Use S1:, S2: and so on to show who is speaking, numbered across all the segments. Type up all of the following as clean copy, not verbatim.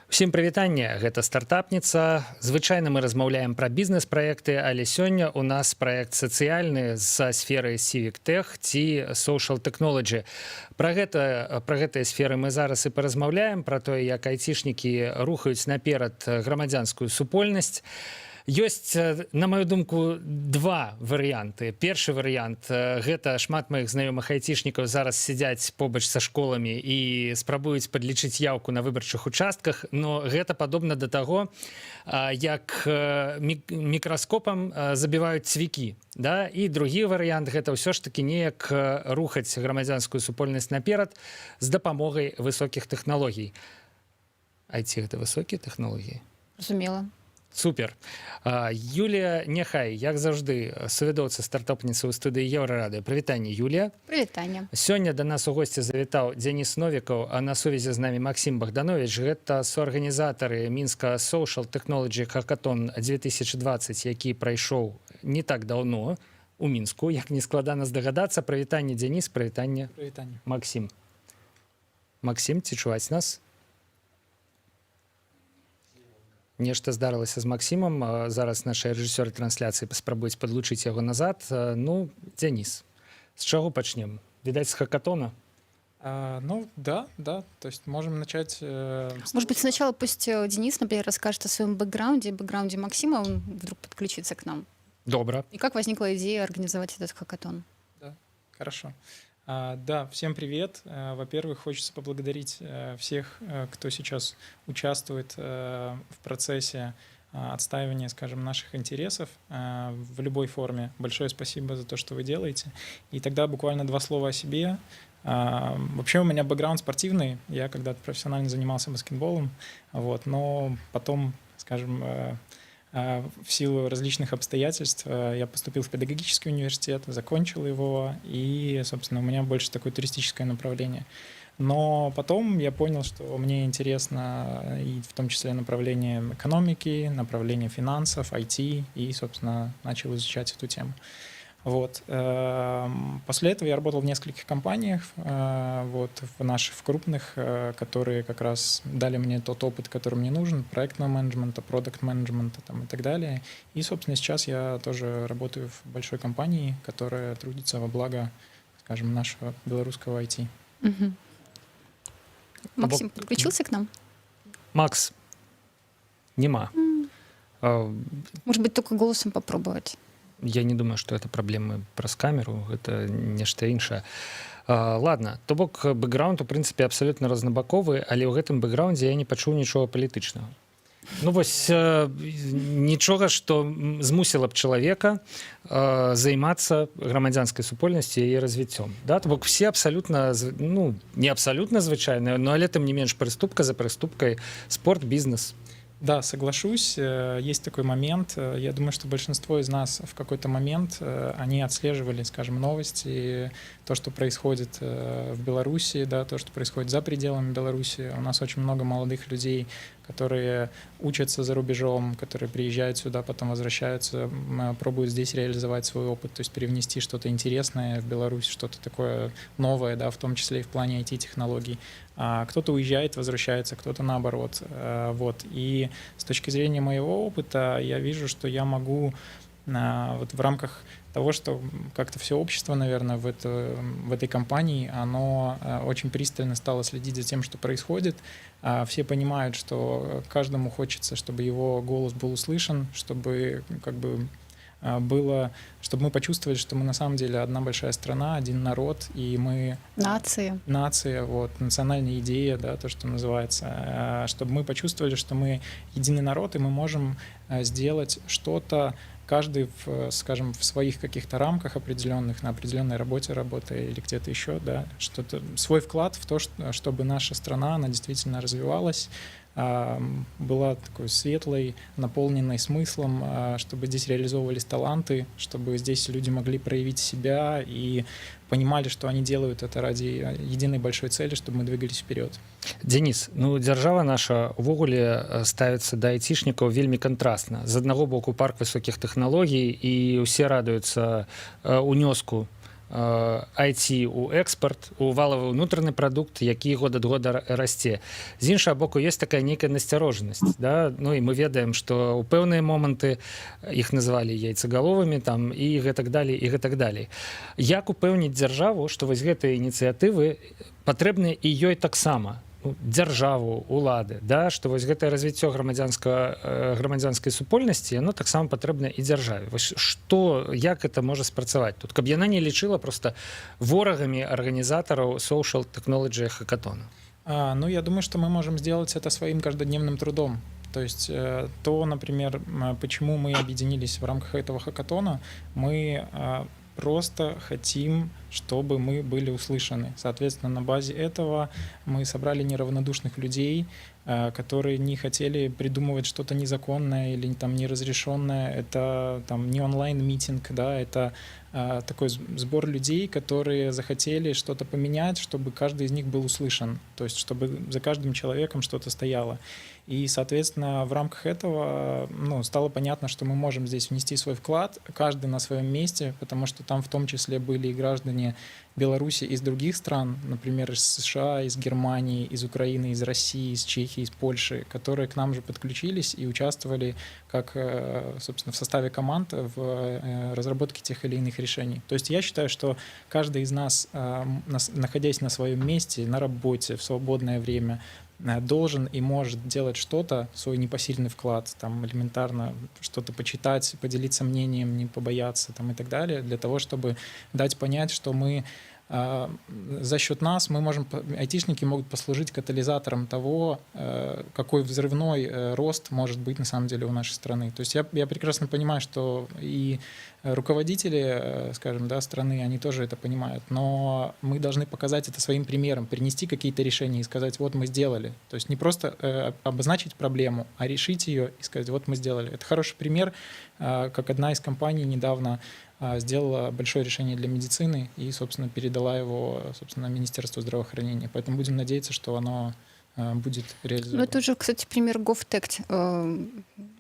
S1: Усім прывітанне, гэта стартапніца. Звычайна мы размаўляем пра бізнес-праекты, але сёння у нас праект сацыяльны са сферы Civic Tech ці Social Technology. Пра гэтыя сферы мы зараз і паразмаўляем, пра тое, як айцішнікі рухаюць наперад грамадзянскую супольнасць. Ёсць, на маю думку, два варыянты. Першы варыянт – гэта шмат маіх знаёмых айцішнікаў зараз сядзяць побач са школамі і спрабуюць падлічыць яўку на выбарчых участках, но гэта падобна да таго, як мікраскопам забіваюць цвікі. Да? І другі варыянт – гэта ўсё ж такі неяк рухаць грамадзянскую супольнасць наперад з дапамогай высокіх тэхналогій. IT – гэта высокія тэхналогіі?
S2: Разумела.
S1: Супер. Юлія Няхай, як заўжды, сувядоўца стартапніцы ў студыі Еўрарадыё. Прывітанне, Юлія.
S2: Прывітанне.
S1: Сёння да нас у госці завітаў Дзеніс Новікаў, а на сувязі з намі Максім Богданович. Гэта суарганізатары Мінска Social Technology Hackathon 2020, які прайшоў не так даўно у Мінску. Як не складана здагадацца. Прывітанне, Дзеніс, прывітанне.
S3: Прывітанне.
S1: Максім. Максім, ці чуваць нас? Нешта здарылася з Максімам. Зараз нашыя рэжысёры трансляцыі паспрабуюць падлучыць яго назад. Ну, Дзеніс, з чаго пачнем? Відаць, з хакатона?
S3: Ну, да. То есть можем начать...
S2: Может быть, сначала пусть Денис, например, расскажет о своем бэкграунде Максима, он вдруг подключится к нам.
S1: Добро.
S2: И как возникла идея организовать этот хакатон?
S3: Да, хорошо. Да, всем привет. Во-первых, хочется поблагодарить всех, кто сейчас участвует в процессе отстаивания, скажем, наших интересов в любой форме. Большое спасибо за то, что вы делаете. И тогда буквально два слова о себе. Вообще у меня бэкграунд спортивный. Я когда-то профессионально занимался баскетболом, но потом, скажем, в силу различных обстоятельств я поступил в педагогический университет, закончил его, и, собственно, у меня больше такое туристическое направление. Но потом я понял, что мне интересно и в том числе направление экономики, направление финансов, IT, и, собственно, начал изучать эту тему. После этого я работал в нескольких компаниях, в крупных, которые как раз дали мне тот опыт, который мне нужен, проектного менеджмента, продакт-менеджмента и так далее. И, собственно, сейчас я тоже работаю в большой компании, которая трудится во благо, скажем, нашего белорусского IT.
S2: Угу. Максим подключился к нам?
S1: Макс, нема.
S2: Может быть, только голосом попробовать?
S1: Я не думаю, што это праблемы праз камеру, гэта нешта іншае. Ладно, то бок бэкграунд, у прынцыпе, абсалютна рознабаковы, але ў гэтым бэкграундзе я не пачуў нічога палітычнага. Ну вось, нічога, што змусіла б чалавека займацца грамадзянскай супольнасцю і яе развіццём. Да? То бок все абсалютна, ну, не абсалютна звычайныя, но але тым не менш прыступка за прыступкай, спорт, бізнес.
S3: Да, соглашусь, есть такой момент. Я думаю, что большинство из нас в какой-то момент, они отслеживали, скажем, новости, то, что происходит в Беларуси, да, то, что происходит за пределами Беларуси. У нас очень много молодых людей, которые учатся за рубежом, которые приезжают сюда, потом возвращаются, пробуют здесь реализовать свой опыт, то есть перевнести что-то интересное в Беларусь, что-то такое новое, да, в том числе и в плане IT-технологий. Кто-то уезжает, возвращается, кто-то наоборот. И с точки зрения моего опыта я вижу, что я могу в рамках того, что как-то все общество, наверное, в этой компании, оно очень пристально стало следить за тем, что происходит. Все понимают, что каждому хочется, чтобы его голос был услышан, чтобы чтобы мы почувствовали, что мы на самом деле одна большая страна, один народ, и мы... Нация, национальная идея, да, то, что называется. Чтобы мы почувствовали, что мы единый народ, и мы можем сделать что-то, каждый, скажем, в своих каких-то рамках определенных, на определенной работе или где-то еще, да, что-то, свой вклад в то, чтобы наша страна, она действительно развивалась, была такой светлой, наполненной смыслом, чтобы здесь реализовывались таланты, чтобы здесь люди могли проявить себя и понимали, что они делают это ради единой большой цели, чтобы мы двигались вперед.
S1: Денис, ну дзяржава наша увогуле ставіцца да айцішнікаў вельмі кантрастна. З аднаго боку парк высокіх тэхналогій і ўсе радуюцца унёску IT у экспорт, у валавы ўнутраны прадукт, які год ад года расце. З іншага боку, ёсць такая нейкая насцярожанасць, да? Ну і мы ведаем, што ў пэўныя моманты іх называлі яйцагаловымі там і гэтак далей, і гэтак далей. Як упэўніць дзяржаву, што вось гэтыя ініцыятывы патрэбныя і ёй таксама, дзяржаву, улады, да, што вось гэтае развіццё грамадзянскай супольнасці, яно таксама патрэбна і дзяржаве. Вось што, як это можа спрацаваць тут, каб яна не лічыла проста ворагамі арганізатараў Social Technology Hackathon?
S3: Ну, я думаю, что мы можем сделать это своим каждодневным трудом. То есть то, например, почему мы объединились в рамках этого хакатона, мы просто хотим, чтобы мы были услышаны. Соответственно, на базе этого мы собрали неравнодушных людей, которые не хотели придумывать что-то незаконное или там неразрешенное. Это там не онлайн-митинг, да, это такой сбор людей, которые захотели что-то поменять, чтобы каждый из них был услышан, то есть чтобы за каждым человеком что-то стояло. И, соответственно, в рамках этого стало понятно, что мы можем здесь внести свой вклад, каждый на своем месте, потому что там в том числе были и граждане Беларуси из других стран, например, из США, из Германии, из Украины, из России, из Чехии, из Польши, которые к нам же подключились и участвовали как, собственно, в составе команд в разработке тех или иных решений. То есть я считаю, что каждый из нас, находясь на своем месте, на работе, в свободное время, должен и может делать что-то, свой непосильный вклад, там, элементарно что-то почитать, поделиться мнением, не побояться там, и так далее, для того, чтобы дать понять, что мы за счет нас мы можем, айтишники могут послужить катализатором того, какой взрывной рост может быть на самом деле у нашей страны. То есть я прекрасно понимаю, что и руководители, скажем, да, страны, они тоже это понимают, но мы должны показать это своим примером, принести какие-то решения и сказать, вот мы сделали. То есть не просто обозначить проблему, а решить ее и сказать, вот мы сделали. Это хороший пример, как одна из компаний недавно сделала большое решение для медицины и, собственно, передала его, собственно, Министерству здравоохранения. Поэтому будем надеяться, что оно будет реализовано.
S2: Ну, это уже, кстати, пример GovTech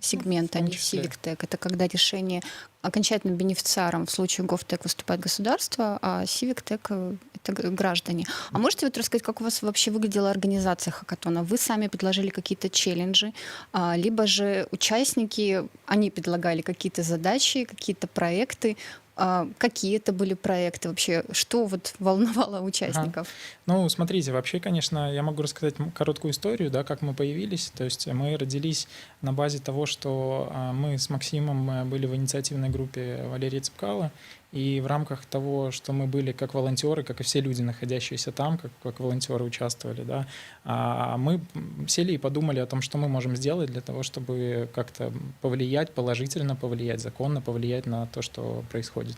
S2: сегмента, а не Civic Tech. Это когда решение окончательным бенефициаром в случае GovTech выступает государство, а Civic Tech — это граждане. А можете вот рассказать, как у вас вообще выглядела организация хакатона? Вы сами предложили какие-то челленджи, либо же участники, они предлагали какие-то задачи, какие-то проекты? Какие это были проекты вообще? Что вот волновало участников?
S3: Ну, смотрите, вообще, конечно, я могу рассказать короткую историю, да, как мы появились. То есть мы родились на базе того, что мы с Максимом были в инициативной группе Валерия Цепкала, и в рамках того, что мы были как волонтеры, как и все люди, находящиеся там, как волонтеры участвовали, да, мы сели и подумали о том, что мы можем сделать для того, чтобы как-то повлиять, положительно повлиять, законно повлиять на то, что происходит.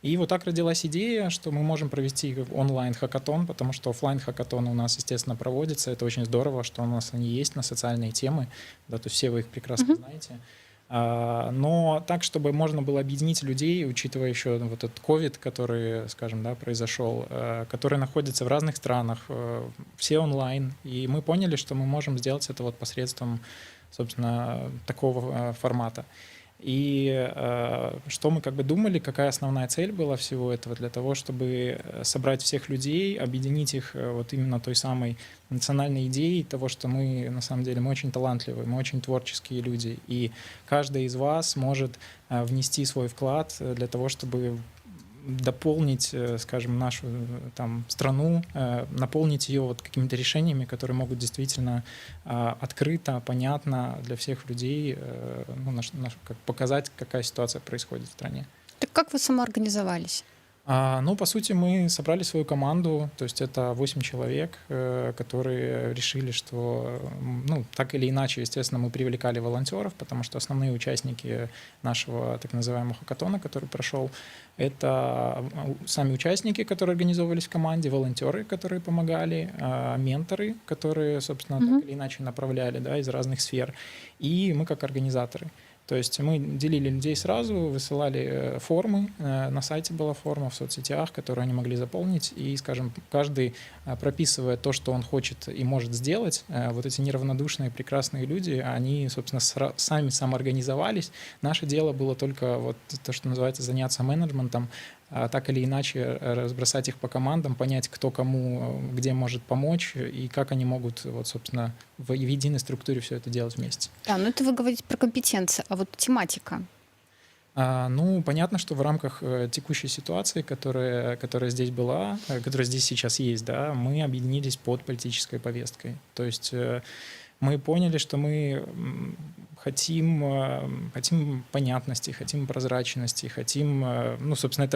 S3: И вот так родилась идея, что мы можем провести онлайн-хакатон, потому что офлайн-хакатоны у нас, естественно, проводятся. Это очень здорово, что у нас они есть на социальные темы, да, то есть все вы их прекрасно знаете. Но так, чтобы можно было объединить людей, учитывая еще вот этот ковид, который, скажем, да, произошел, который находится в разных странах, все онлайн. И мы поняли, что мы можем сделать это вот посредством, собственно, такого формата. И что мы как бы думали, какая основная цель была всего этого, для того, чтобы собрать всех людей, объединить их вот именно той самой национальной идеей того, что мы, на самом деле, мы очень талантливые, мы очень творческие люди, и каждый из вас может внести свой вклад для того, чтобы дополнить, скажем, нашу там страну, наполнить ее вот какими-то решениями, которые могут действительно открыто, понятно для всех людей как показать, какая ситуация происходит в стране.
S2: Так как вы самоорганизовались?
S3: Ну, по сути, мы собрали свою команду, то есть это 8 человек, которые решили, что, ну, так или иначе, естественно, мы привлекали волонтеров, потому что основные участники нашего так называемого хакатона, который прошел, это сами участники, которые организовывались в команде, волонтеры, которые помогали, менторы, которые, собственно, так или иначе направляли, да, из разных сфер, и мы как организаторы. То есть мы делили людей сразу, высылали формы, на сайте была форма, в соцсетях, которую они могли заполнить, и, скажем, каждый, прописывая то, что он хочет и может сделать, вот эти неравнодушные, прекрасные люди, они, собственно, сами самоорганизовались. Наше дело было только вот то, что называется, заняться менеджментом, так или иначе разбросать их по командам, понять, кто кому где может помочь и как они могут, вот, собственно, в единой структуре все это делать вместе.
S2: Да, ну это вы говорите про компетенции, а вот тематика.
S3: Ну, понятно, что в рамках текущей ситуации, которая здесь была, которая здесь сейчас есть, да, мы объединились под политической повесткой. То есть мы поняли, что мы хотим понятности, хотим прозрачности, хотим, ну, собственно,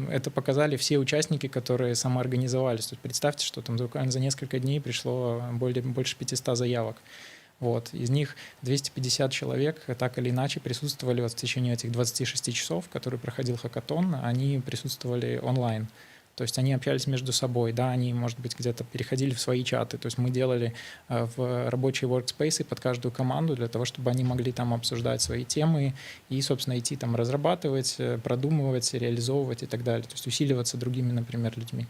S3: это показали все участники, которые самоорганизовались. То есть представьте, что там буквально за несколько дней пришло больше 500 заявок. Вот. Из них 250 человек так или иначе присутствовали вот в течение этих 26 часов, который проходил хакатон, они присутствовали онлайн. То есть они общались между собой, да, они, может быть, где-то переходили в свои чаты. То есть мы делали в рабочие workspace под каждую команду для того, чтобы они могли там обсуждать свои темы и, собственно, идти там разрабатывать, продумывать, реализовывать и так далее. То есть усиливаться другими, например, людьми.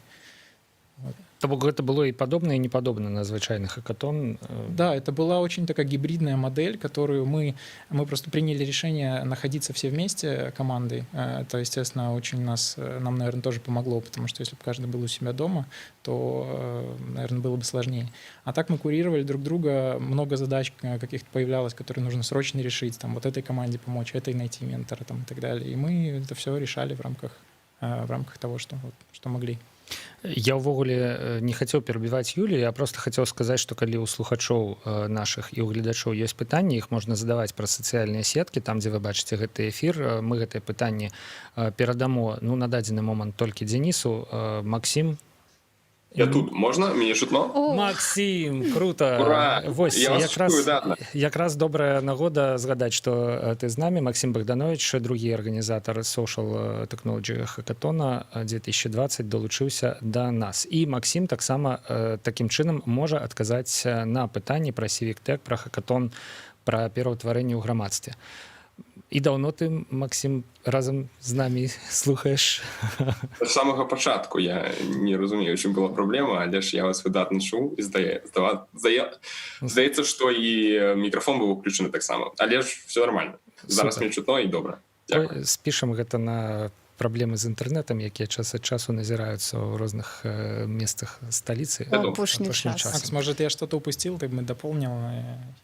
S1: Вот. Это было и подобно, и не подобно на звычайный хакатон.
S3: Да, это была очень такая гибридная модель, которую мы просто приняли решение находиться все вместе командой. Это, естественно, нам, наверное, тоже помогло, потому что если бы каждый был у себя дома, то, наверное, было бы сложнее. А так мы курировали друг друга, много задач каких-то появлялось, которые нужно срочно решить, там, вот этой команде помочь, этой найти ментора там, и так далее. И мы это все решали в рамках того, что могли.
S1: Я ўвогуле не хацеў перабіваць Юлію, я просто хацеў сказаць, што калі ў слухачоў нашых і ў гледачоў ёсць пытанні, іх можна задаваць пра сацыяльныя сеткі, там дзе вы бачыце гэты эфір, мы гэтыя пытанні перадамо, ну, на дадзены момант толькі Денису. Максим.
S4: Я тут, можна? Мені чутно?
S1: Максим, круто.
S4: Ура!
S1: Вось,
S4: я вас чую, да.
S1: якраз добрая нагода згадаць, што ты з намі. Максим Богданович, другі арганізатар Social Technology Hackathon 2020, долучыўся да нас. І Максим таксама такім чынам можа адказаць на пытанні пра Civic Tech, пра хакатон, пра пераўтварэнне ў грамадстве. І даўно ты, Максим, разам з намі слухаеш?
S4: З самого початку я не розумію, чим була проблема, але ж я вас видатно чув, і здається, що і мікрофон був включений так само. Але ж все нормально. Зараз мені чутно і добре. Дякую.
S1: Спішам гэта на праблемы з інтэрнэтам, якія час ад часу назіраюцца ў розных местах сталіцы.
S2: Апошнім часам.
S3: Макс, может, я что-то упустил, ты бы дополнил,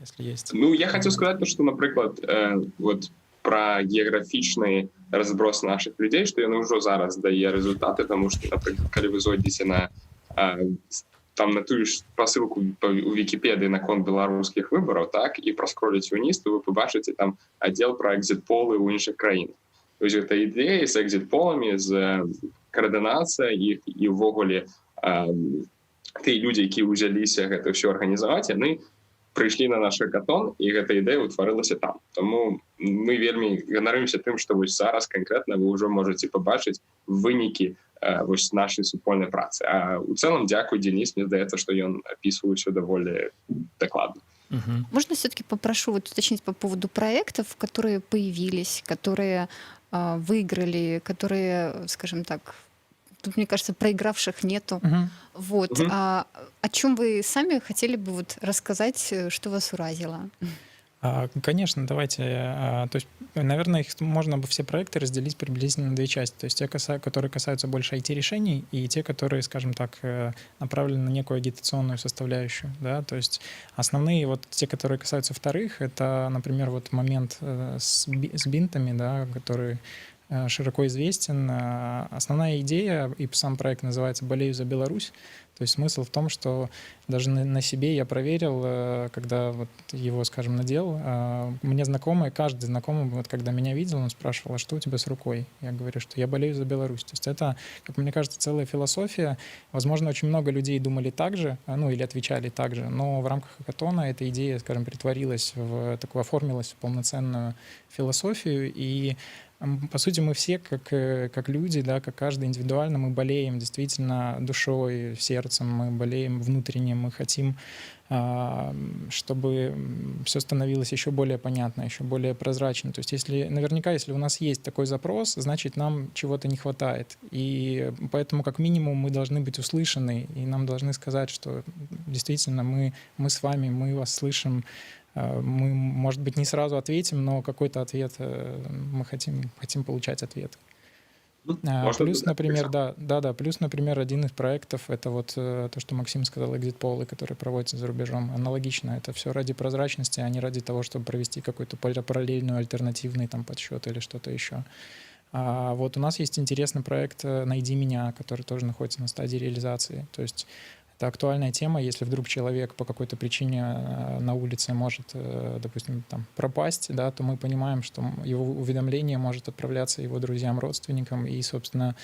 S3: если есть.
S4: Ну, я хотів сказати, що, наприклад, от про географічний розброс наших людей, що він вже зараз дає результати, тому що, наприклад, коли ви зайдете там на ту ж посилку у Вікіпедії на кон білоруських виборів, так, і проскролите вниз, то ви побачите там відділ про екзит-поли у інших країнах. Тобто це ідея з екзит-полами, з координацією їх і ввогуле ті люди, які взялися це все організувати, вони прийшли на наш хакатон, і ця ідея утворилася там. Тому ми вельми ганоримося тим, що ось зараз конкретно ви вже можете побачити виніки ось нашої супольної праці. А у цілому дякую, Денис, мені здається, що він описує все доволі докладно.
S2: Можно все-таки попрошу вот уточнить по поводу проектов, которые появились, которые выиграли, которые, скажем так, тут, мне кажется, проигравших нету. Вот. О чем вы сами хотели бы вот рассказать, что вас уразило?
S3: Конечно, давайте. То есть, наверное, их можно бы все проекты разделить приблизительно на две части. То есть те, которые касаются больше IT-решений, и те, которые, скажем так, направлены на некую агитационную составляющую. Да? То есть основные, вот те, которые касаются вторых, это, например, вот момент с бинтами, да, который широко известен. Основная идея, и сам проект называется «Болею за Беларусь». То есть смысл в том, что даже на себе я проверил, когда вот его, скажем, надел, мне знакомый, каждый знакомый, вот когда меня видел, он спрашивал, а что у тебя с рукой? Я говорю, что я болею за Беларусь. То есть это, как мне кажется, целая философия. Возможно, очень много людей думали так же, ну или отвечали так же, но в рамках хакатона эта идея, скажем, притворилась оформилась в полноценную философию, и по сути, мы все, как люди, да, как каждый индивидуально, мы болеем действительно душой, сердцем, мы болеем внутренне, мы хотим, чтобы все становилось еще более понятно, еще более прозрачно. То есть наверняка, если у нас есть такой запрос, значит, нам чего-то не хватает. И поэтому, как минимум, мы должны быть услышаны, и нам должны сказать, что действительно мы с вами, мы вас слышим. Мы, может быть, не сразу ответим, но какой-то ответ мы хотим получать ответ.
S4: Можно
S3: Плюс,
S4: додать
S3: например,
S4: так
S3: плюс, например, один из проектов — это вот то, что Максим сказал, экзит-полы, которые проводятся за рубежом. Аналогично, это все ради прозрачности, а не ради того, чтобы провести какой-то параллельный, альтернативный там подсчет или что-то еще. Вот у нас есть интересный проект «Найди меня», который тоже находится на стадии реализации. То есть это актуальная тема, если вдруг человек по какой-то причине на улице может, допустим, там, пропасть, да, то мы понимаем, что его уведомление может отправляться его друзьям, родственникам, и, собственно,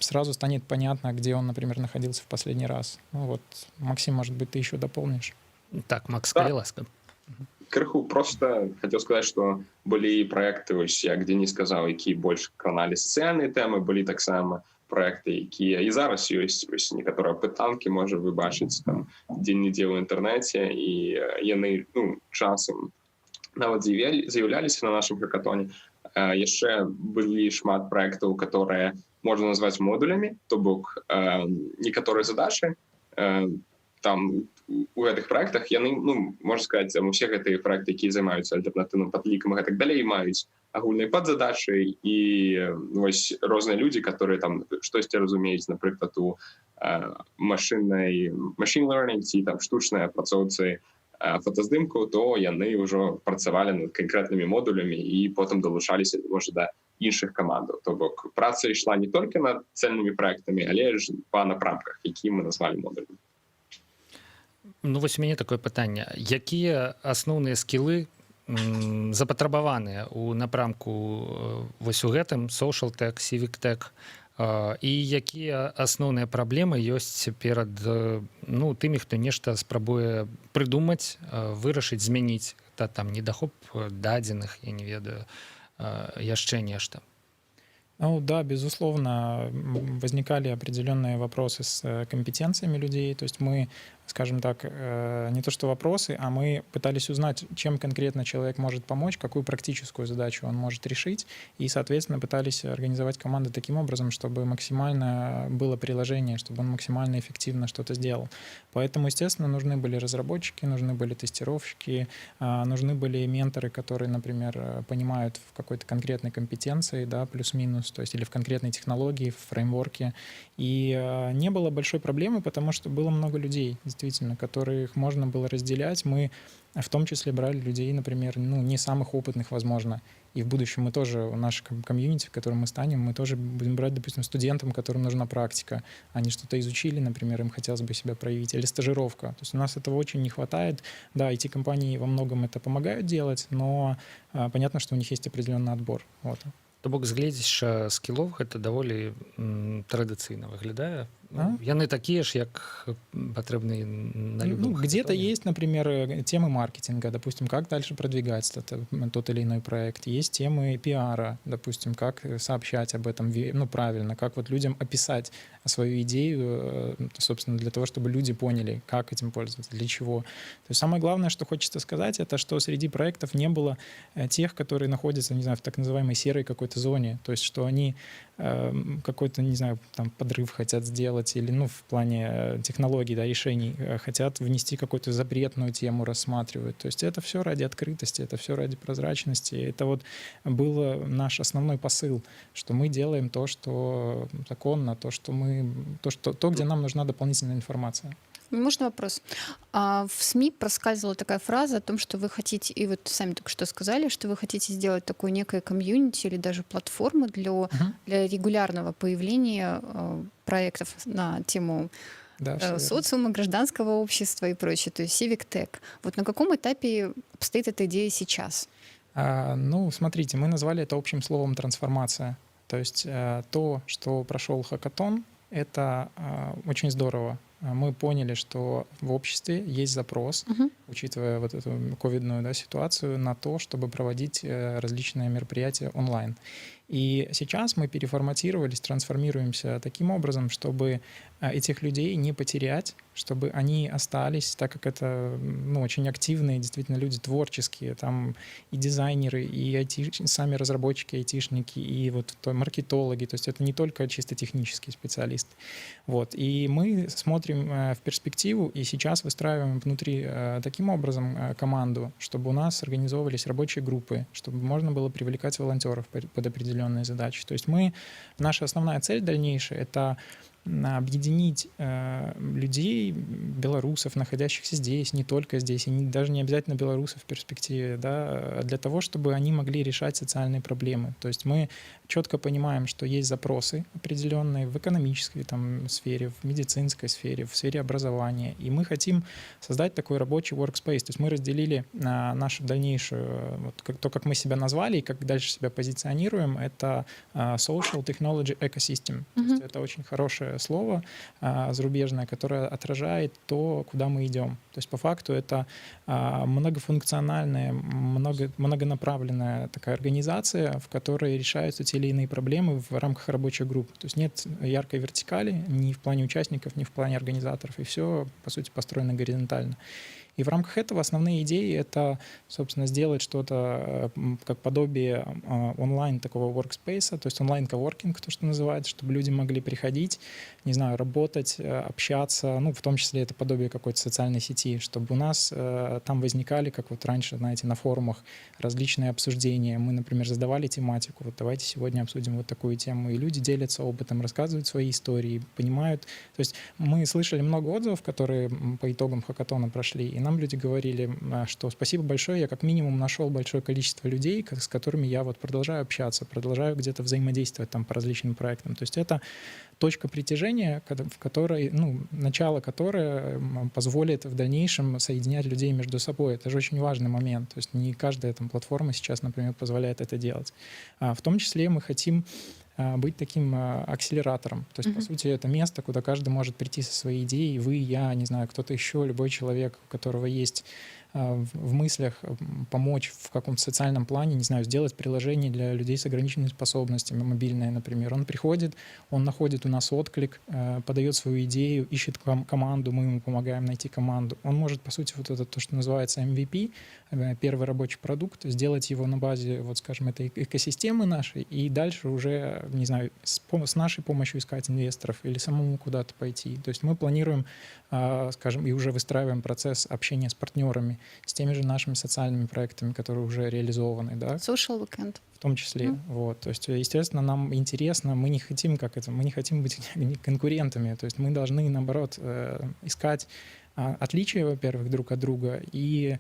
S3: сразу станет понятно, где он, например, находился в последний раз. Ну, вот, Максим, может быть, ты еще дополнишь?
S1: Так, Макс,
S4: Да.
S1: калі ласка.
S4: Крыху просто хотел сказать, что были проекты, ось я где не сказал, які больш краналі сацыяльныя тэмы, былі таксама проекты, якія і зараз ёсць, ось некаторыя пытанкі можа вы бачыць там дзе-нідзе ў інтэрнэце, і яны часам нават з'яўляліся на нашым хакатоне. Яшчэ былі шмат проектаў, которые можна назваць модулямі, то бок некаторыя задачы там у гэтых проектах яны, можна сказаць, усе гэтыя проекты, якія займаюцца альтэрнатыўным падлікам і гэтак далей, маюць агульныя падзадачы, і вось розныя людзі, которые там штосьці разумеюць, напрыклад, у machine learning ці там штучнай апрацоўцы фотаздымку, то яны ўжо працавалі над канкрэтнымі модулямі і потым далучаліся, можа, да іншых камандаў. То бок праца ішла не толькі над цэльнымі проектамі, але ж па напрамках, які мы назвалі модулямі.
S1: Ну, вось у мяне такое пытанне. Якія асноўныя скілы запатрабаваныя ў напрамку вось у гэтым social tech, civic tech, і якія асноўныя праблемы ёсць перад тымі, хто нешта спрабуе прыдумаць, вырашыць, змяніць, там недахоп дадзеных, я не ведаю, яшчэ нешта.
S3: Ну да, безусловно, возникали определенные вопросы с компетенциями людей. То есть мы, скажем так, не то что вопросы, а мы пытались узнать, чем конкретно человек может помочь, какую практическую задачу он может решить. И, соответственно, пытались организовать команду таким образом, чтобы максимально было приложение, чтобы он максимально эффективно что-то сделал. Поэтому, естественно, нужны были разработчики, нужны были тестировщики, нужны были менторы, которые, например, понимают в какой-то конкретной компетенции, да, плюс-минус, то есть или в конкретной технологии, в фреймворке. И не было большой проблемы, потому что было много людей, действительно, которых можно было разделять. Мы в том числе брали людей, например, не самых опытных, возможно. И в будущем мы тоже, в нашем комьюнити, в котором мы станем, мы тоже будем брать, допустим, студентам, которым нужна практика. Они что-то изучили, например, им хотелось бы себя проявить. Или стажировка. То есть у нас этого очень не хватает. Да, IT-компании во многом это помогают делать, но понятно, что у них есть определенный отбор. Вот.
S1: То бок, згледзяш скілов, гэта даволі традыцыйна выглядае. Яны такія ж, як патрэбныя на любом.
S3: Где-то есть, например, темы маркетинга, допустим, как дальше продвигать тот или иной проект. Есть темы пиара, допустим, как сообщать об этом правильно, как вот людям описать свою идею, собственно, для того, чтобы люди поняли, как этим пользоваться, для чего. То есть самое главное, что хочется сказать, это что среди проектов не было тех, которые находятся, не знаю, в так называемой серой какой-то зоне, то есть что они какой-то, не знаю, там подрыв хотят сделать или, в плане технологий, да, решений, хотят внести какую-то запретную тему, рассматривают. То есть это все ради открытости, это все ради прозрачности. Это вот был наш основной посыл, что мы делаем то, что законно, то, где нам нужна дополнительная информация.
S2: Можно вопрос? В СМИ проскальзывала такая фраза о том, что вы хотите, и вот сами только что сказали, что вы хотите сделать такое некое комьюнити или даже платформу для регулярного появления проектов на тему социума, гражданского общества и прочее, то есть Civic Tech. Вот на каком этапе обстоит эта идея сейчас?
S3: Смотрите, мы назвали это общим словом «трансформация». То есть то, что прошел хакатон, это очень здорово. Мы поняли, что в обществе есть запрос, учитывая вот эту ковидную ситуацию, на то, чтобы проводить различные мероприятия онлайн. И сейчас мы переформатировались, трансформируемся таким образом, чтобы этих людей не потерять, чтобы они остались, так как это очень активные действительно люди, творческие, там и дизайнеры, и сами разработчики, айтишники, и вот маркетологи, то есть это не только чисто технические специалисты. Вот. И мы смотрим в перспективу, и сейчас выстраиваем внутри таких таким образом команду, чтобы у нас организовывались рабочие группы, чтобы можно было привлекать волонтеров под определенные задачи. То есть наша основная цель дальнейшая — это объединить людей, белорусов, находящихся здесь, не только здесь, и даже не обязательно белорусов в перспективе, да, для того, чтобы они могли решать социальные проблемы. То есть мы четко понимаем, что есть запросы определенные в экономической сфере, в медицинской сфере, в сфере образования, и мы хотим создать такой рабочий workspace. То есть мы разделили нашу дальнейшую, то, как мы себя назвали и как дальше себя позиционируем, это Social Technology Ecosystem. То есть это очень хорошее слово зарубежное, которое отражает то, куда мы идем. То есть по факту это многофункциональная, многонаправленная такая организация, в которой решаются те или иные проблемы в рамках рабочих групп. То есть нет яркой вертикали ни в плане участников, ни в плане организаторов, и все, по сути, построено горизонтально. И в рамках этого основные идеи — это, собственно, сделать что-то как подобие онлайн такого workspace, то есть онлайн-коворкинг, то, что называется, чтобы люди могли приходить, не знаю, работать, общаться, в том числе это подобие какой-то социальной сети, чтобы у нас там возникали, как вот раньше, знаете, на форумах различные обсуждения. Мы, например, задавали тематику, вот давайте сегодня обсудим вот такую тему, и люди делятся опытом, рассказывают свои истории, понимают. То есть мы слышали много отзывов, которые по итогам хакатона прошли, и нам люди говорили, что спасибо большое, я как минимум нашел большое количество людей, с которыми я вот продолжаю общаться, продолжаю где-то взаимодействовать по различным проектам. То есть это точка притяжения, в которой, начало которой позволит в дальнейшем соединять людей между собой. Это же очень важный момент. То есть не каждая платформа сейчас, например, позволяет это делать. В том числе мы хотим быть таким акселератором. То есть, по сути, это место, куда каждый может прийти со своей идеей. Вы, я, не знаю, кто-то еще, любой человек, у которого есть в мыслях помочь в каком-то социальном плане, не знаю, сделать приложение для людей с ограниченными способностями, мобильное, например. Он приходит, он находит у нас отклик, подает свою идею, ищет команду, мы ему помогаем найти команду. Он может, по сути, вот это то, что называется MVP, первый рабочий продукт, сделать его на базе, вот скажем, этой экосистемы нашей, и дальше уже, не знаю, с нашей помощью искать инвесторов или самому куда-то пойти. То есть мы планируем, скажем, и уже выстраиваем процесс общения с партнерами, с теми же нашими социальными проектами, которые уже реализованы, да.
S2: Social Weekend.
S3: В том числе. Вот. То есть, естественно, нам интересно, мы не хотим, мы не хотим быть конкурентами. То есть мы должны, наоборот, искать отличия, во-первых, друг от друга и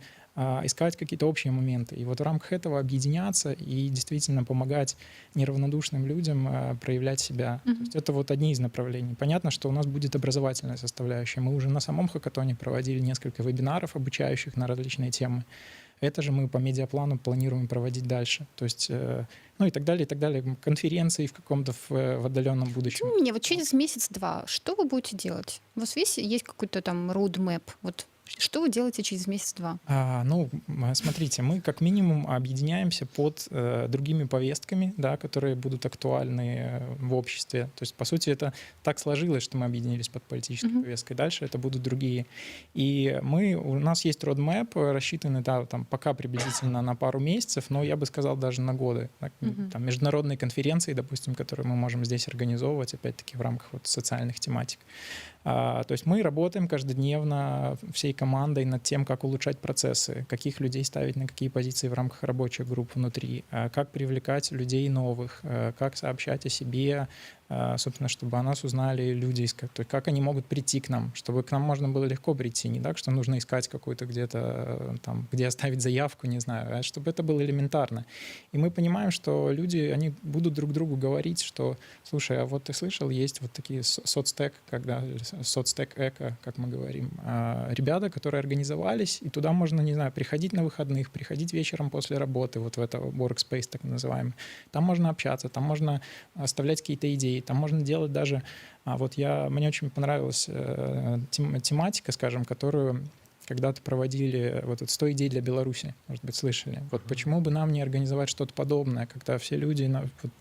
S3: искать какие-то общие моменты. И вот в рамках этого объединяться и действительно помогать неравнодушным людям проявлять себя. То есть это вот одни из направлений. Понятно, что у нас будет образовательная составляющая. Мы уже на самом хакатоне проводили несколько вебинаров, обучающих на различные темы. Это же мы по медиаплану планируем проводить дальше. То есть, и так далее, и так далее. Конференции в каком-то в отдаленном будущем.
S2: Мне вот через месяц-два, что вы будете делать? У вас есть какой-то roadmap? Вот что вы делаете через месяц-два?
S3: Смотрите, мы как минимум объединяемся под другими повестками, да, которые будут актуальны в обществе. То есть, по сути, это так сложилось, что мы объединились под политической повесткой. Дальше это будут другие. И у нас есть roadmap, рассчитанный, пока приблизительно на пару месяцев, но я бы сказал даже на годы. Международные конференции, допустим, которые мы можем здесь организовывать, опять-таки, в рамках социальных тематик. То есть мы работаем каждодневно всей командой над тем, как улучшать процессы, каких людей ставить на какие позиции в рамках рабочих групп внутри, как привлекать людей новых, как сообщать о себе, собственно, чтобы о нас узнали люди, то есть как они могут прийти к нам, чтобы к нам можно было легко прийти, не так, что нужно искать какую-то где-то где оставить заявку, не знаю, а чтобы это было элементарно. И мы понимаем, что люди, они будут друг другу говорить, что, слушай, а вот ты слышал, есть вот такие соцтек, соцтек эко, как мы говорим, ребята, которые организовались, и туда можно, не знаю, приходить на выходных, приходить вечером после работы, вот в это workspace так называемый. Там можно общаться, там можно оставлять какие-то идеи, там можно делать даже... Мне очень понравилась тематика, скажем, которую когда-то проводили, 100 идей для Беларуси, может быть, слышали. Вот почему бы нам не организовать что-то подобное, когда все люди,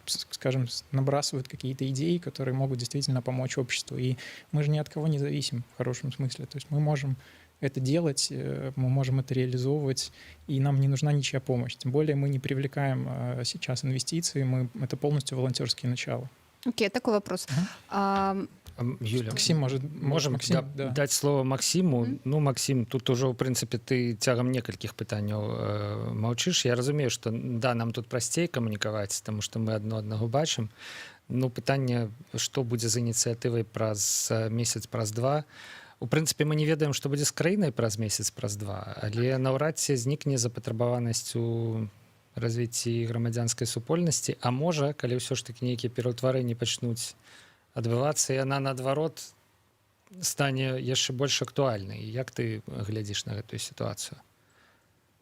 S3: скажем, набрасывают какие-то идеи, которые могут действительно помочь обществу. И мы же ни от кого не зависим в хорошем смысле. То есть мы можем это делать, мы можем это реализовывать, и нам не нужна ничья помощь. Тем более мы не привлекаем сейчас инвестиции, это полностью волонтерские начала.
S2: Окей, такой вопрос.
S1: Юля,
S3: Максим,
S1: можем
S3: Максим,
S1: дать слово Максиму. Ну, Максим, тут уже, в принципе, ты цягам некалькіх пытанняў маўчыш. Я разумею, што да, нам тут прасцей камунікаваць, таму што мы адно аднаго бачым. Ну, пытанне, што будзе з ініцыятывай праз месяц, праз два. У прынцыпе, мы не ведаем, што будзе з краінай праз месяц, праз два, але наўрад ці знікне запатрабаванасць у развіцці грамадзянскай супольнасці, а можа, калі ўсё ж такі нейкія пераўтварэнні пачнуць адбывацца, яна, наадварот, стане яшчэ больш актуальнай. Як ты глядзіш на гэтую сітуацыю?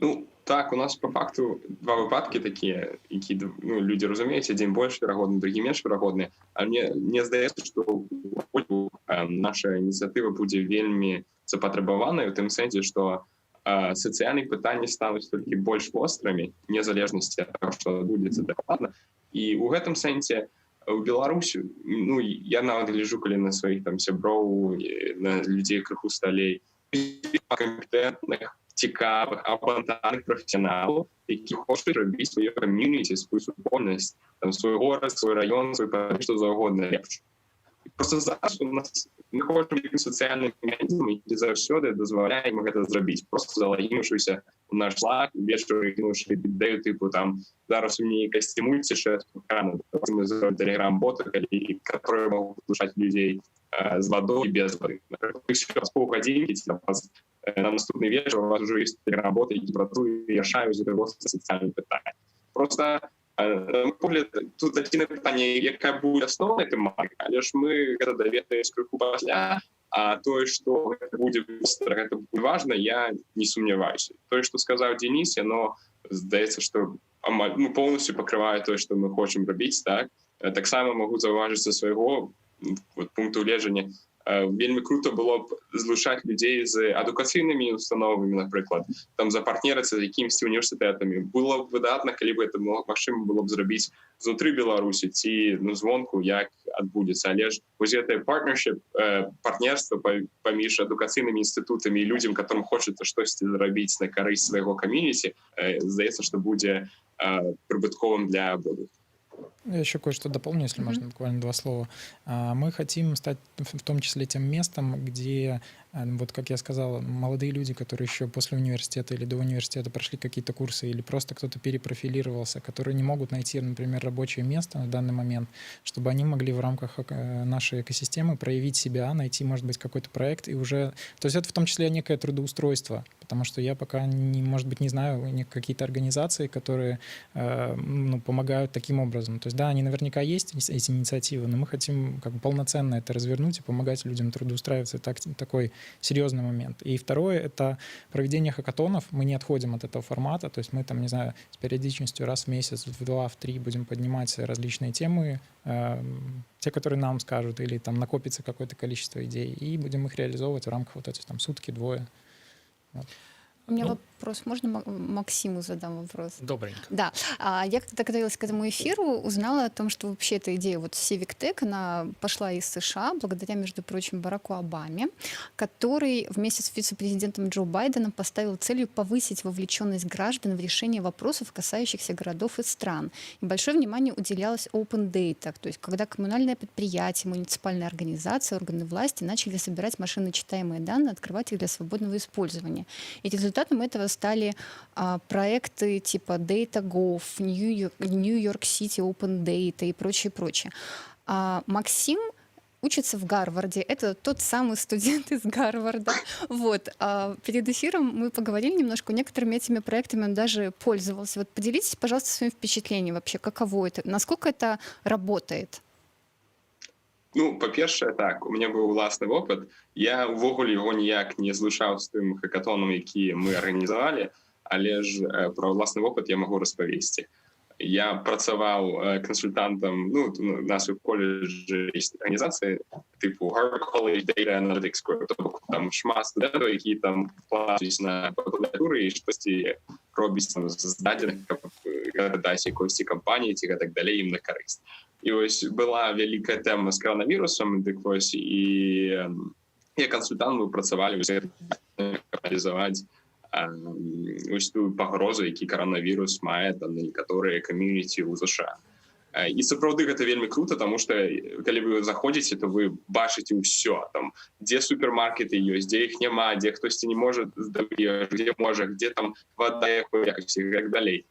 S4: Ну, так, у нас по факту два выпадкі такія, які людзі разумеюць, адзін больш верагодны, другі менш верагодны. А мне здаецца, што наша ініцыятыва будзе вельмі запатрабаваная ў тым сэнсе, што сацыяльныя пытанні стануць толькі больш вострымі, незалежнасці ад таго, што адбудзецца дакладна. І ў гэтым сэнсе у Беларусі, ну, я нават гляджу, калі на сваіх там сяброў, на людзей крыху сталей, кампетэнтных, цікавых, апантаных прафесіяналаў, які хочуць рабіць сваё камьюніці, сваю супольнасць, там, свой горад, свой раён, свой што заўгодна лепш. Просто зараз у нас мы хочам якім сацыяльным механізмам, які заўсёды дазваляе ім гэта зрабіць, просто залагінуўшыся ў наш лаг, вечар кінуўшы ідэю тыпу там зараз у мне якасці мульціша, мы зробім тэлеграм-боты, которые могуць падключаць людзей з вадой і без вады. Напрыклад, паўгадзінкі на наступны вечар у вас уже ёсць тэлеграм-боты, які працуюць і рашаюць сацыяльныя пытанні. Просто на мой погляд, тут адзінае пытанне, якая будзе асноўная тэматыка, але ж мы гэта даведаемся крыху пасля, а тое, што гэта будзе востра, гэта будзе важна, я не сумняваюся. Тое, што сказаў Денис, яно здаецца, што амаль поўнасцю пакрывае тое, што мы хочам рабіць, так? Таксама магу заўважыць са свайго пункту гледжання. Вельмі круто было б злучаць людзей з адукацыйнымі установамі, напрыклад, там запартнерыцца з якімсьці універсітэтамі. Было б выдатна, калі б это магчыма было б зрабіць знутры Беларусі ці звонку, як адбудзецца. Але ж вось гэтае партнерства паміж адукацыйнымі інстытутамі і людзям, которым хочацца штосьці зрабіць на карысць свайго камьюніці, здаецца, што будзе прыбытковым для абодвух.
S3: Я еще кое-что дополню, если можно, буквально два слова. Мы хотим стать в том числе тем местом, где, вот как я сказал, молодые люди, которые еще после университета или до университета прошли какие-то курсы, или просто кто-то перепрофилировался, которые не могут найти, например, рабочее место на данный момент, чтобы они могли в рамках нашей экосистемы проявить себя, найти, может быть, какой-то проект и уже... То есть это в том числе некое трудоустройство, потому что я пока, может быть, не знаю какие-то организации, которые помогают таким образом. То есть да, они наверняка есть, эти инициативы, но мы хотим как бы полноценно это развернуть и помогать людям трудоустраиваться. Это такой серьезный момент. И второе — это проведение хакатонов. Мы не отходим от этого формата, то есть мы там, не знаю, с периодичностью раз в месяц, в 2, в 3 будем поднимать различные темы, те, которые нам скажут, или там накопится какое-то количество идей, и будем их реализовывать в рамках вот этих там сутки, двое. Вот.
S2: У меня вопрос. Можно Максиму задам вопрос?
S1: Добренько.
S2: Да. Я когда готовилась к этому эфиру, узнала о том, что вообще эта идея вот Civic Tech, она пошла из США благодаря, между прочим, Бараку Обаме, который вместе с вице-президентом Джо Байденом поставил целью повысить вовлеченность граждан в решение вопросов, касающихся городов и стран. И большое внимание уделялось Open Data, то есть когда коммунальное предприятие, муниципальные организации, органы власти начали собирать машиночитаемые данные, открывать их для свободного использования. И результатом этого стали проекты типа DataGov, New York City Open Data и прочее. Максим учится в Гарварде. Это тот самый студент из Гарварда. Вот. Перед эфиром мы поговорили немножко. Некоторыми этими проектами он даже пользовался. Вот поделитесь, пожалуйста, своим впечатлением вообще, каково это, насколько это работает.
S4: Ну, па-першае, так, у мяне быў уласны вопыт. Я ўвогуле яго ніяк не злучаў з тым хакатонам, які мы арганізавалі, але ж пра ўласны вопыт я магу распавесці. Я працаваў кансультантам, у нас у коледжы ёсць арганізацыі типу Harvard College Data Analytics Group, там шмат студэнтаў, які там плацюць на бакалаўры і штосьці робіць там з дадзеных, каб даць якойсьці кампаніі ці гэтак далей ім на карысць. І ось была вялікая тэма з коронавірусам, дык вось і я кансультант, мы працавалі аналізаваць ось тую пагрозу, які коронавірус мае там на некаторыя камьюніці ў США. І сапраўды гэта вельмі круто, тому што калі вы заходзіце, то вы бачыце ўсё там, дзе супермаркеты ёсць, дзе іх няма, дзе хтосьці не можа здабыць, дзе можа, дзе там вода якой якасці і так далей.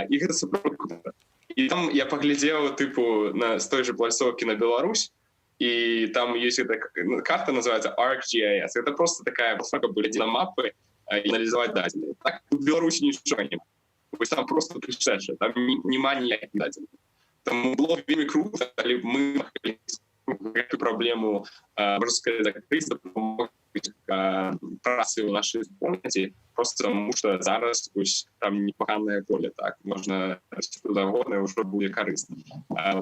S4: І гэта сапраўды круто. І там я паглядзеў тыпу на з той же пляцоўкі на Беларусь, і там ёсць карта, называется ArcGIS. Это просто такая платформа, глядзі на мапы і аналізаваць дадзеныя. Так у Беларусі нічога няма. Вось там просто прышэча, там няма ніякіх дадзеных. Таму было вельмі круто, калі мы маглі гэту праблему, можна сказаць, закрыць, дапамогуць працы ў нашай супольнасці, просто таму што зараз там непаханае поле, так, можна куды заўгодна, ўжо будзе карысна.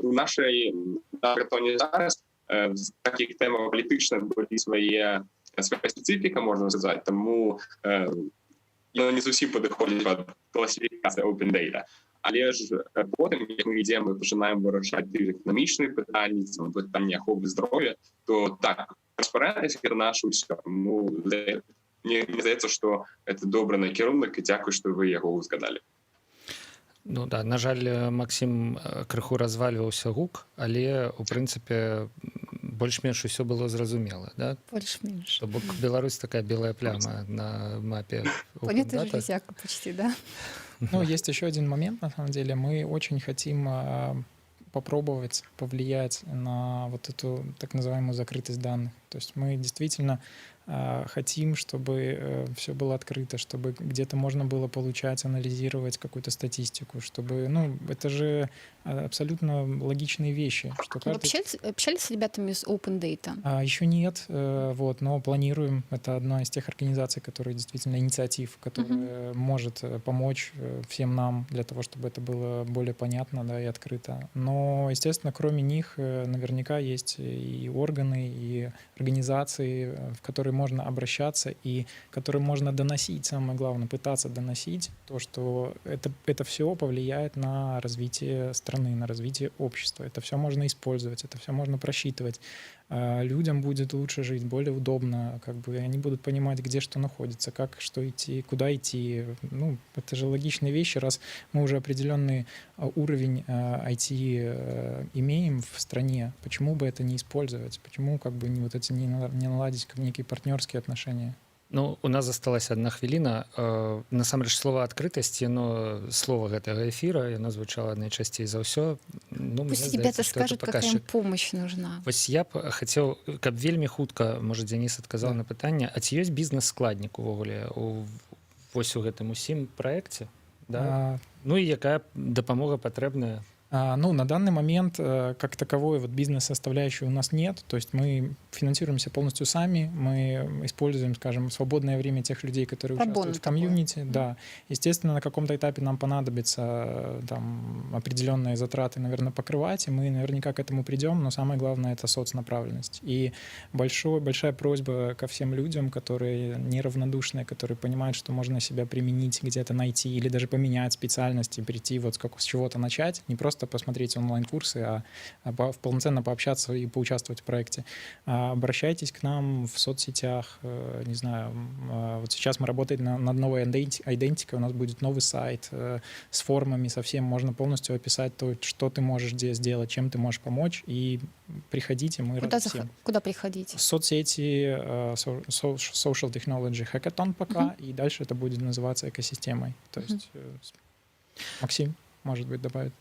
S4: У нашай хакатоне зараз з такіх тэмаў палітычных былі свая спецыфіка, можна сказаць, таму яна не зусім падыходзіць пад класіфікацыю Open Data. Але ж потым, як мы ідзем, мы пачынаем вырашаць эканамічныя пытанні, пытанні аховы здароўя, то так, транспарэнтнасць гэта наша ўсё. Мне здаецца, што гэта добры накірунак, і дзякуй, што вы яго ўзгадалі.
S1: Ну да, на жаль, Максім крыху развальваўся гук, але у прынцыпе больш-менш усё было зразумела, да?
S2: Больш-менш.
S1: То бок Беларусь такая белая пляма на мапе.
S2: Планета железяка почти, да?
S3: Ну, есть еще один момент, на самом деле. Мы очень хотим попробовать повлиять на вот эту так называемую закрытость данных. То есть мы действительно хотим, чтобы все было открыто, чтобы где-то можно было получать, анализировать какую-то статистику, чтобы, ну, это же абсолютно логичные вещи. Что
S2: каждый... общались с ребятами из Open Data?
S3: Еще нет, вот, но планируем. Это одна из тех организаций, которые действительно инициатив, которая может помочь всем нам для того, чтобы это было более понятно, да, и открыто. Но, естественно, кроме них наверняка есть и органы, и организации, в которые можно обращаться и которым можно доносить, самое главное, пытаться доносить то, что это все повлияет на развитие страны, на развитие общества. Это все можно использовать, это все можно просчитывать. Людям будет лучше жить, более удобно, как бы они будут понимать, где что находится, как что идти, куда идти. Ну, это же логичные вещи, раз мы уже определенный уровень IT имеем в стране, почему бы это не использовать, почему как бы вот эти не наладить как некие партнерские отношения.
S1: Ну, у нас засталась одна хвіліна. Насамрэч слова адкрытасць, яно слова гэтага эфіра, яно звучала найчасцей за ўсё. Ну,
S2: пусть ребята скажут, какая им помощь нужна.
S1: Вось я б хацеў, каб вельмі хутка, можа, Дзяніс адказаў на пытанне, а ці ёсць бізнес-складнік увогуле вось у гэтым усім праекце? Да? Ну і якая дапамога патрэбная?
S3: Ну, на данный момент как таковой вот бизнес-составляющей у нас нет. То есть мы финансируемся полностью сами, мы используем, скажем, свободное время тех людей, которые участвуют в комьюнити. Да. Естественно, на каком-то этапе нам понадобится там определенные затраты, наверное, покрывать, и мы наверняка к этому придем, но самое главное — это соцнаправленность. И большая просьба ко всем людям, которые неравнодушные, которые понимают, что можно себя применить, где-то найти или даже поменять специальность и прийти вот с чего-то начать, не просто посмотреть онлайн-курсы, а полноценно пообщаться и поучаствовать в проекте. Обращайтесь к нам в соцсетях, не знаю, вот сейчас мы работаем над новой идентикой, у нас будет новый сайт с формами, со всем, можно полностью описать то, что ты можешь здесь сделать, чем ты можешь помочь, и приходите, мы рады всем.
S2: Куда приходить?
S3: Соцсети, Social Technology Hackathon пока, и дальше это будет называться экосистемой. То есть Максим, может быть, добавит.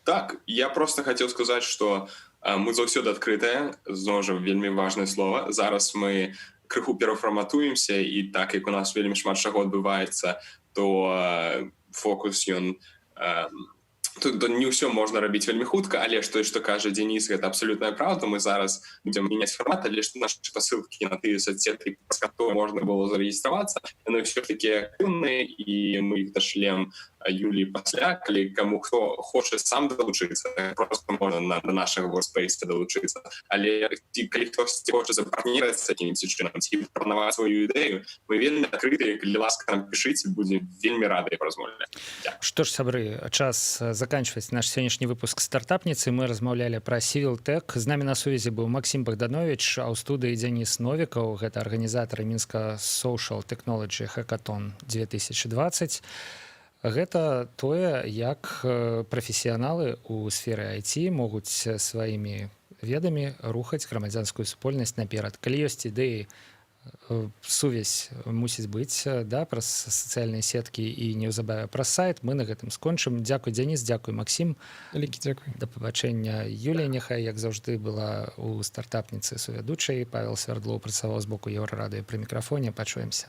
S4: Так, я просто хотел сказать, что мы заўсёды адкрытыя, зноў жа вельмі важнае слово. Зараз мы крыху перафарматуемся, і так як у нас вельмі шмат чаго адбываецца, то фокус ён тут не ўсё можна рабіць вельмі хутка, але што кажа Дзяніс, гэта абсалютная праўда. Мы зараз будзем мяняць фармат, але што нашы спасылкі на тыя соцсети, праз которые можна было зарэгістравацца, яны ўсё ж такі актыўныя, і мы іх дашлем Юлі пасля, калі каму хто хоча сам далучыцца, просто можна на нашага Workspace далучыцца. Але калі хтосьці хоча запартнерыцца якімось чынам, ці прапанаваць сваю ідэю, мы вельмі адкрытыя, калі ласка нам пішыце, будзем вельмі радыя размове.
S1: Што ж, сябры, час заканчивать наш сегодняшний выпуск «Стартапницы». Мы размаўлялі про Civil Tech. З нами на сувязі быў Максим Богданович, а ў студыі Дзяніс Новікаў, гэта арганізатары Мінска Social Technology Hackathon 2020. гэта тое, як прафесіяналы ў сферы IT могуць сваімі ведамі рухаць грамадзянскую супольнасць наперад. Калі ёсць ідэі, сувязь мусіць быць, да, праз сацыяльныя сеткі і неўзабаве праз сайт. Мы на гэтым скончым. Дзякуй, Дзяніс, дзякуй, Максім.
S3: Вялікі дзякуй.
S1: Да пабачэння. Юлія, няхай, як заўжды, была ў стартапніцы сувядучай. Павел Свярдлоў працаваў з боку Еўрарадыё пры мікрафоне. Пачуемся.